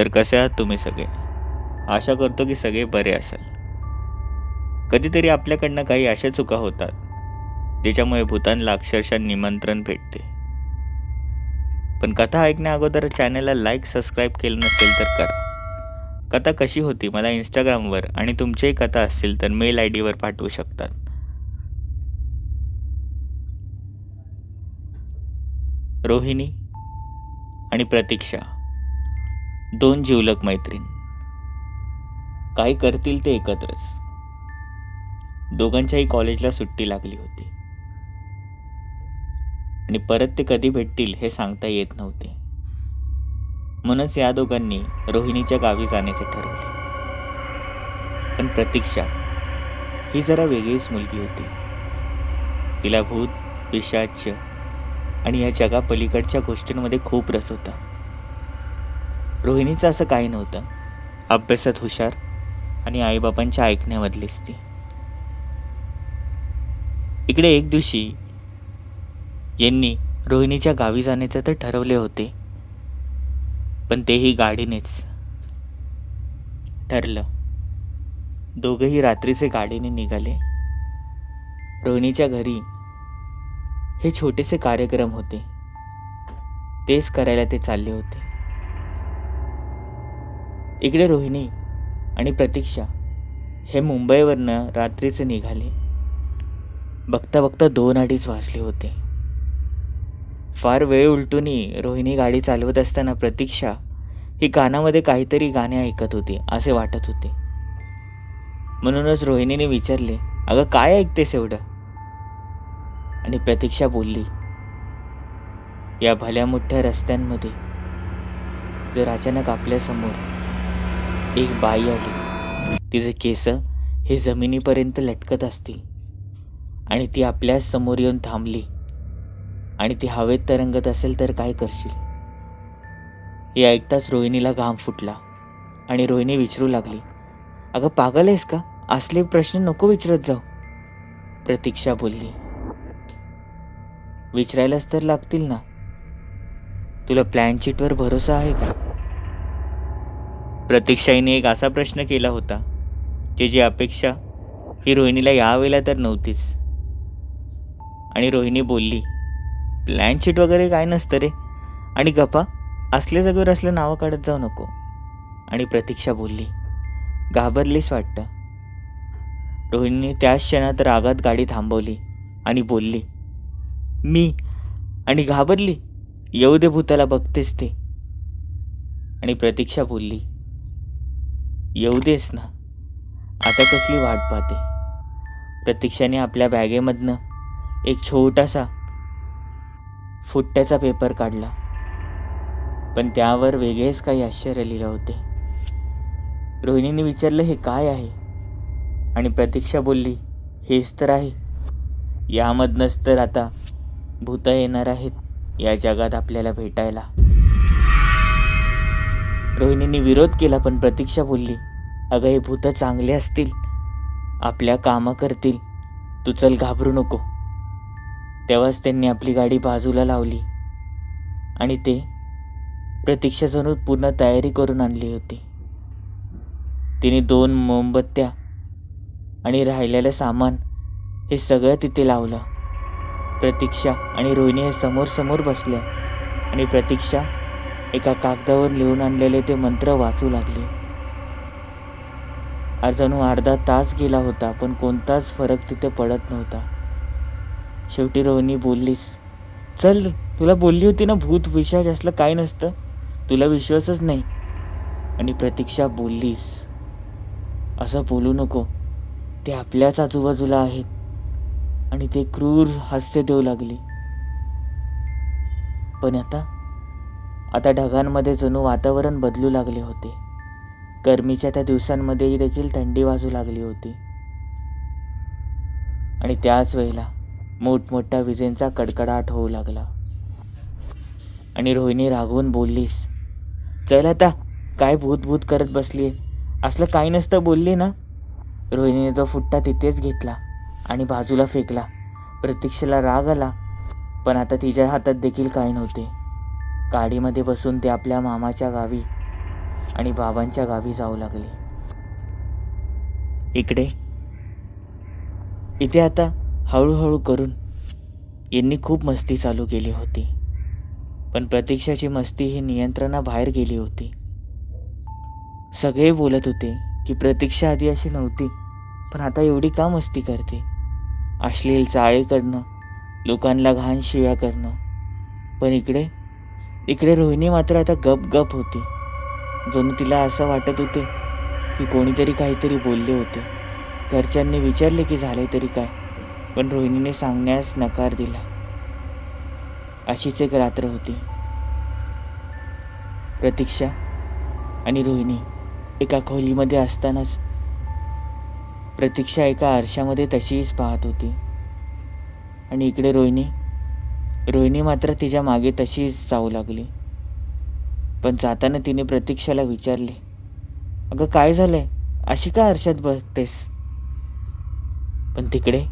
तर कसे आहात तुम्ही सगळे? आशा करतो की सगळे बरे असाल. कधीतरी आपल्याकडनं काही अशा चुका होतात ज्याच्यामुळे भूतांना अक्षरशः निमंत्रण भेटते. पण कथा ऐकण्या अगोदर चॅनलला लाईक सबस्क्राईब केलं नसेल तर करा. कथा कशी होती मला इंस्टाग्रामवर आणि तुमच्याही कथा असतील तर मेल आय डीवर पाठवू शकतात. रोहिणी आणि प्रतीक्षा, दोन जिवलग मैत्रीण. काय करतील ते एकत्रच. दोघांच्याही कॉलेजला सुट्टी लागली होती आणि परत ते कधी भेटतील हे सांगता येत नव्हते. म्हणूनच या दोघांनी रोहिणीच्या गावी जाण्याचे ठरवले. पण प्रतीक्षा ही जरा वेगळीच मुलगी होती. तिला भूत, पिशाच आणि या जगापलीकडच्या गोष्टींमध्ये खूप रस होता. रोहिणीचं असं काही नव्हतं. अभ्यासात हुशार आणि आईबापांच्या ऐकण्यामधलीच ती. इकडे एक दिवशी यांनी रोहिणीच्या गावी जाण्याचे तर ठरवले होते, पण तेही गाडीनेच ठरलं. दोघेही रात्रीचे गाडीने निघाले. रोहिणीच्या घरी हे छोटेसे कार्यक्रम होते, तेच करायला ते चालले होते. इकडे रोहिणी आणि प्रतीक्षा हे मुंबईवरनं रात्रीचे निघाले. बघता बघता 2-2:30 वाजले होते. फार वेळ उलटूनही रोहिणी गाडी चालवत असताना प्रतीक्षा ही कानामध्ये काहीतरी गाणे ऐकत होती असे वाटत होते. म्हणूनच रोहिणीने विचारले, अगं काय ऐकतेस एवढं? आणि प्रतीक्षा बोलली, या भल्या मोठ्या रस्त्यांमध्ये जर अचानक आपल्या समोर एक बाई आली, तिचे केस हे जमिनीपर्यंत लटकत असतील आणि ती आपल्याच समोर येऊन थांबली आणि ती हवेत तरंगत असेल तर काय करशील? हे ऐकताच रोहिणीला घाम फुटला आणि रोहिणी विचारू लागली, अगं पागल आहेस का? असले प्रश्न नको विचारत जाऊ. प्रतीक्षा बोलली, विचारायलाच तर लागतील ना. तुला प्लॅन शीटवर भरोसा आहे का? प्रतीक्षाने एक असा प्रश्न केला होता ज्याची अपेक्षा ही रोहिणीला यावेळेला तर नव्हतीच. आणि रोहिणी बोलली, प्लॅन शीट वगैरे काय नसतं रे, आणि गप्पा असल्या जागेवर असलं नावं काढत जाऊ नको. आणि प्रतीक्षा बोलली, घाबरलीस वाटतं. रोहिणीने त्याच क्षणात रागात गाडी थांबवली आणि बोलली, मी आणि घाबरली? येऊ दे भूताला, बघतेस ते. आणि प्रतीक्षा बोलली, येऊ देस ना, आता कसली वाट पाहते? प्रतीक्षाने आपल्या बॅगेमधनं एक छोटासा फुट्ट्याचा पेपर काढला, पण त्यावर वेगळेच काही आश्चर्य लिहिले होते. रोहिणीने विचारलं, हे काय आहे? आणि प्रतीक्षा बोलली, हेच तर आहे. यामधनंच तर आता भूत येणार आहेत या जगात आपल्याला भेटायला. रोहिणीने विरोध केला, पण प्रतीक्षा बोलली, अगं हे भूत चांगले असतील, आपल्या कामं करतील, तू चल, घाबरू नको. तेव्हाच त्यांनी आपली गाडी बाजूला लावली आणि ते प्रतीक्षा जणू पूर्ण तयारी करून आणली होती. तिने 2 मोमबत्त्या आणि राहिलेलं सामान हे सगळं तिथे लावलं. प्रतीक्षा आणि रोहिणी हे समोर समोर बसल्या आणि प्रतीक्षा एका कागदावर लिहून आणलेले ते मंत्र वाचू लागली. जणू अर्धा तास गेला होता, पण कोणताच फरक तिथे पडत नव्हता. शेवटी रोहिणी बोललीस, चल, तुला बोलली होती ना भूत पिशाच असलं काय नसतं, तुला विश्वासच नाही. आणि प्रतीक्षा बोललीस, असं बोलू नको, ते आपल्याच आजूबाजूला आहेत. आणि ते क्रूर हास्य देऊ लागले. पण आता ढगांमध्ये जणू वातावरण बदलू लागले होते. गरमीच्या त्या दिवसांमध्ये देखील थंडी वाजू लागली होती आणि त्याच वेळेला मोठमोठ्या विजेंचा कडकडाट होऊ लागला. आणि रोहिणी रागवून बोललीस, चल आता, काय भूत भूत करत बसलीये, असलं काही नसतं बोलली ना. रोहिणीने तो फुट्टा तिथेच घेतला आणि बाजूला फेकला. प्रतीक्षेला राग आला, पण आता तिच्या हातात देखील काही नव्हते. गाडीमध्ये बसून ते आपल्या मामाच्या गावी आणि बाबांच्या गावी जाऊ लागली. इथे आता हळूहळू करून यांनी खूप मस्ती चालू केली होती, पण प्रतीक्षाची मस्ती ही नियंत्रणाबाहेर गेली होती. सगळे बोलत होते की प्रतीक्षा आधी अशी नव्हती, पण आता एवढी का मस्ती करते. अश्लील चाळे करणं, लोकांना घाण शिव्या करणं. पण इकडे रोहिणी मात्र आता गप गप होती. जणू तिला असं वाटत होते की कोणीतरी काहीतरी बोलले होते. घरच्यांनी विचारले की झाले तरी काय, पण रोहिणीने सांगण्यास नकार दिला. अशीच एक रात्र होती. प्रतीक्षा आणि रोहिणी एका खोलीमध्ये असतानाच प्रतीक्षा एका आरशामध्ये तशीच पाहत होती आणि इकडे रोहिणी मात्र तिच्या मागे तशीच जाऊ लागली. पण जाताना तिने प्रतीक्षाला विचारले, अगं काय झालंय, अशी का आरशात बघतेस. पण तिकडे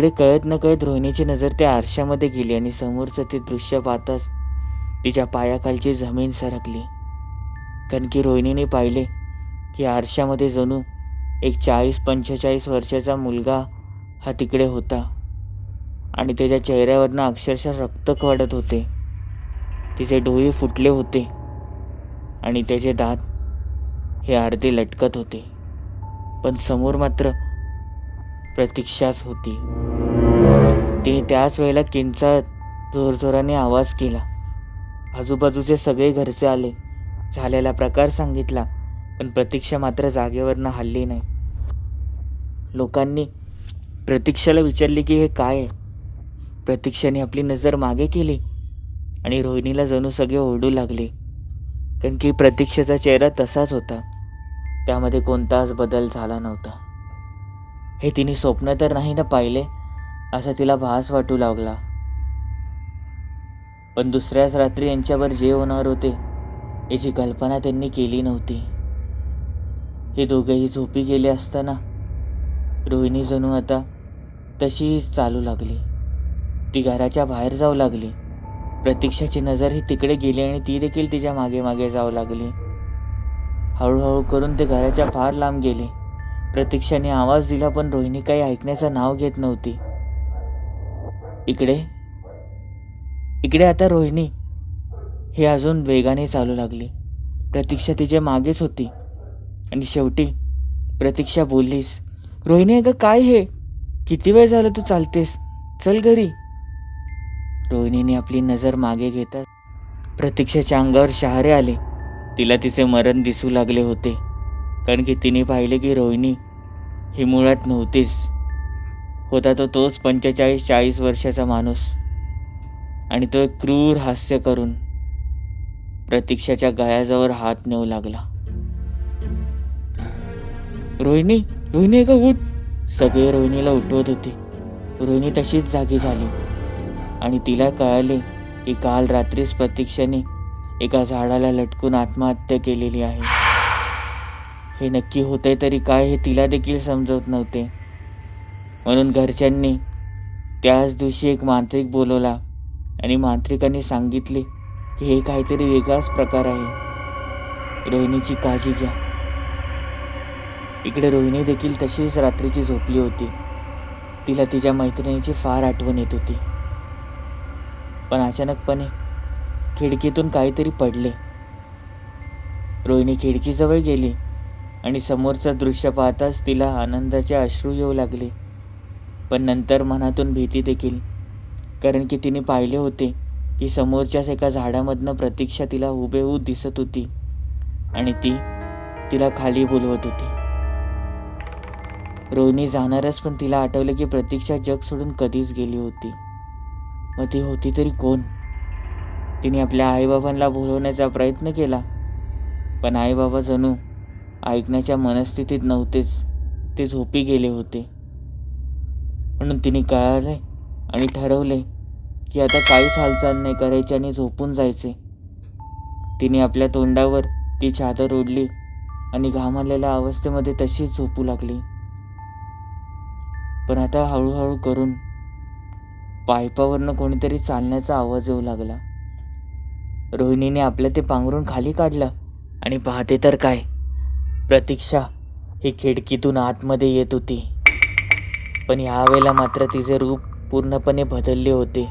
कळत न कळत रोहिणीची नजर त्या आरशामध्ये गेली आणि समोरचं ते दृश्य पाहताच तिच्या पायाखालची जमीन सरकली. कारण की रोहिणीने पाहिले की आरशामध्ये जणू एक 40-45 वर्षाचा मुलगा हा तिकडे होता आणि त्याच्या चेहऱ्यावरनं अक्षरशः रक्त गळत होते. तिचे डोळे फुटले होते आणि त्याचे दात हे अर्धे लटकत होते. पण समोर मात्र प्रतीक्षाच होती. तिने त्याच वेळेला किंचाळत जोरजोराने आवाज केला. आजूबाजूचे सगळे घरचे आले, झालेला प्रकार सांगितला, पण प्रतीक्षा मात्र जागेवरनं हलली नाही. लोकांनी प्रतीक्षाला विचारले की हे काय आहे. प्रतीक्षाने आपली नजर मागे केली आणि रोहिणीला जणू सगळे ओरडू लागले, कारण की प्रतीक्षेचा चेहरा तसाच होता, त्यामध्ये कोणताच बदल झाला नव्हता. हे तिने स्वप्न तर नाही ना पाहिले, असा तिला भास वाटू लागला. पण दुसऱ्याच रात्री यांच्यावर जे होणार होते याची कल्पना त्यांनी केली नव्हती. हे दोघेही झोपी गेले असताना रोहिणी जणू आता तशीच चालू लागली. ती घराच्या बाहेर जाऊ लागली. प्रतीक्षाची नजर ही तिकडे गेली आणि ती देखील तिच्या मागे मागे जाऊ लागली. हळूहळू करून ते घराच्या फार लांब गेले. प्रतीक्षाने आवाज दिला, पण रोहिणी काही ऐकण्याचं नाव घेत नव्हती. इकडे आता रोहिणी ही अजून वेगाने चालू लागली. प्रतीक्षा तिच्या मागेच होती आणि शेवटी प्रतीक्षा बोललीस, रोहिणी अगं काय हे, किती वेळ झाला तू चालतेस, चल घरी. रोहिणीने आपली नजर मागे घेताच प्रतीक्षाच्या अंगावर शहारे आले. तिला तिचे मरण दिसू लागले होते, कारण की तिने पाहिले की रोहिणी ही मुळात नव्हतीच. होता तो तोच 45-40 वर्षाचा माणूस आणि तो एक क्रूर हास्य करून प्रतीक्षाच्या गळ्याजवळ हात नेऊ लागला. रोहिणी का उठ. सगळे रोहिणीला उठवत होते. रोहिणी तशीच जागी झाली आणि तिला कळाले की काल रात्रीच प्रतीक्षाने एका झाडाला लटकून आत्महत्या केलेली आहे. हे नक्की होतंय तरी काय हे तिला देखील समजत नव्हते. म्हणून घरच्यांनी त्याच दिवशी एक मांत्रिक बोलवला आणि मांत्रिकाने सांगितले की हे काहीतरी वेगळाच प्रकार आहे, रोहिणीची काळजी घ्या. इकडे रोहिणी देखील तशीच रात्रीची झोपली होती. तिला तिच्या मैत्रिणीची फार आठवण येत होती. पण अचानकपणे खिडकीतून काहीतरी पडले. रोहिणी खिडकीजवळ गेली आणि समोरचं दृश्य पाहताच तिला आनंदाचे अश्रू येऊ लागले, पण नंतर मनातून भीती देखील, कारण की तिने पाहिले होते की समोरच्याच एका झाडामधनं प्रतीक्षा तिला हुबेहूब दिसत होती आणि ती तिला खाली बोलवत होती. रोहिणी जाणारच, पण तिला आठवले की प्रतीक्षा जग सोडून कधीच गेली होती. मग ती होती तरी कोण. तिने आपल्या आईबाबांना बोलवण्याचा प्रयत्न केला, पण आईबाबा जणू ऐकण्याच्या मनस्थितीत नव्हतेच. ते झोपी गेले होते. म्हणून तिने कळाले आणि ठरवले की आता काहीच हालचाल नाही करायची आणि झोपून जायचे. तिने आपल्या तोंडावर ती चादर ओढली आणि घामालेल्या अवस्थेमध्ये तशीच झोपू लागली. पण आता हळूहळू करून पाईपावरनं कोणीतरी चालण्याचा आवाज येऊ लागला. रोहिणीने आपलं ते पांघरून खाली काढलं आणि पाहते तर काय, प्रतीक्षा ही खिडकीतून आतमध्ये येत होती. पण यावेळेला मात्र तिचे रूप पूर्णपणे बदलले होते.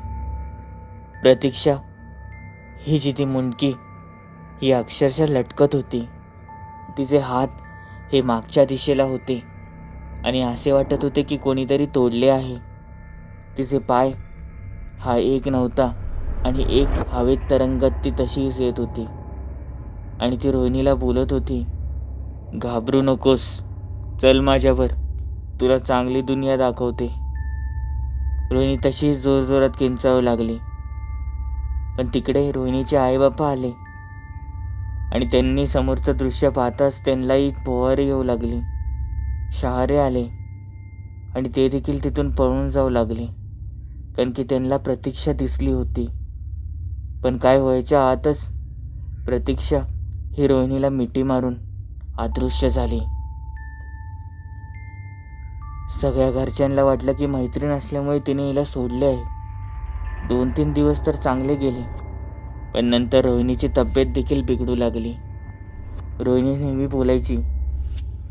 प्रतीक्षा ही जी ती मुंडकी ही अक्षरशः लटकत होती. तिचे हात हे मागच्या दिशेला होते आणि असे वाटत होते की कोणीतरी तोडले आहे. तिचे पाय हा एक नव्हता आणि एक हवेत तरंगत ती तशीच येत होती आणि ती रोहिणीला बोलत होती, घाबरू नकोस, चल माझ्यावर, तुला चांगली दुनिया दाखवते. रोहिणी तशीच जोरजोरात किंचाळू लागली. पण तिकडे रोहिणीचे आईबापा आले आणि त्यांनी समोरचं दृश्य पाहताच त्यांनाही पोहरी येऊ लागली. शहारे आले आणि ते देखील तिथून पळून जाऊ लागले, कारण की त्यांना प्रतीक्षा दिसली होती. पण काय व्हायच्या आतच प्रतीक्षा ही रोहिणीला मिठी मारून अदृश्य झाली. सगळ्या घरच्यांना वाटलं की मैत्रीण असल्यामुळे तिने हिला सोडले आहे. 2-3 दिवस तर चांगले गेले, पण नंतर रोहिणीची तब्येत देखील बिघडू लागली. रोहिणी नेहमी बोलायची,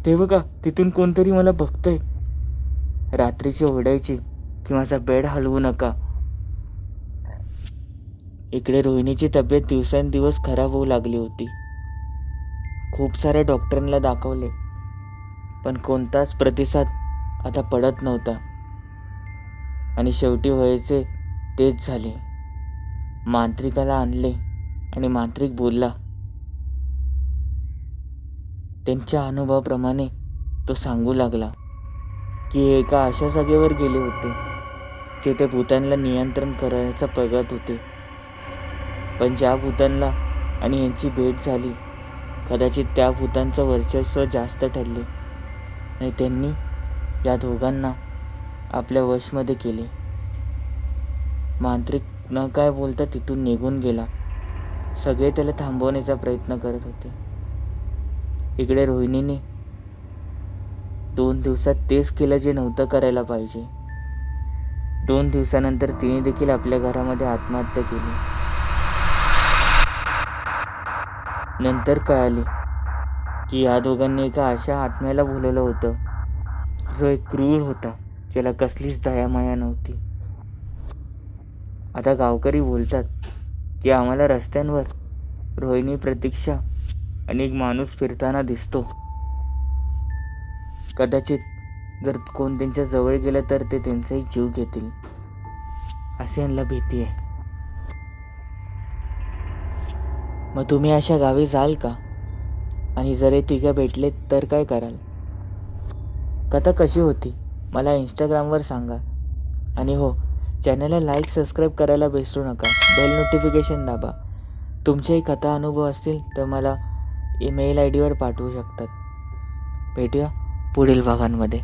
ते बघा तिथून कोणतरी मला बघतंय. रात्रीची ओरडायची की माझा बेड हलवू नका. इकडे रोहिणीची तब्येत दिवसेंदिवस खराब होऊ लागली होती. खूप साऱ्या डॉक्टरांना दाखवले, पण कोणताच प्रतिसाद आता पडत नव्हता आणि शेवटी व्हायचे तेच झाले. मांत्रिकाला आणले आणि मांत्रिक बोलला. त्यांच्या अनुभवाप्रमाणे तो सांगू लागला की एका अशा जागेवर गेले होते जिथे भूतांना नियंत्रण करायचा बघत होते. पण ज्या भूतांना आणि यांची भेट झाली, कदाचित त्या भूतांचं वर्चस्व जास्त ठरले आणि त्यांनी या दोघांना आपल्या वशमध्ये केले. मांत्रिक न काय बोलता तिथून निघून गेला. सगळे त्याला थांबवण्याचा प्रयत्न करत होते. इकडे रोहिणीने 2 दिवसात तेच केलं जे नव्हतं करायला पाहिजे. 2 दिवसानंतर तिने देखील आपल्या घरामध्ये आत्महत्या केली. नंतर कळाले की या दोघांनी एका अशा आत्म्याला बोलवलं होतं जो एक क्रूर होता, ज्याला कसलीच दयामाया नव्हती. आता गावकरी बोलतात की आम्हाला रस्त्यांवर रोहिणी, प्रतीक्षा आणि एक माणूस फिरताना दिसतो. कदाचित जर कोण त्यांच्या जवळ गेलं तर ते त्यांचाही जीव घेतील, असे यांना भीती आहे. मग तुम्ही अशा गावी जाल का? आणि जर हे तिघं भेटले तर काय कराल? कथा कशी होती मला इंस्टाग्रामवर सांगा. आणि हो, चॅनलला लाईक, सबस्क्राईब करायला विसरू नका. बेल नोटिफिकेशन दाबा. तुमचेही कथा अनुभव असतील तर मला ईमेल ID वर पाठवू शकतात. भेटूया पुढील भागांमध्ये.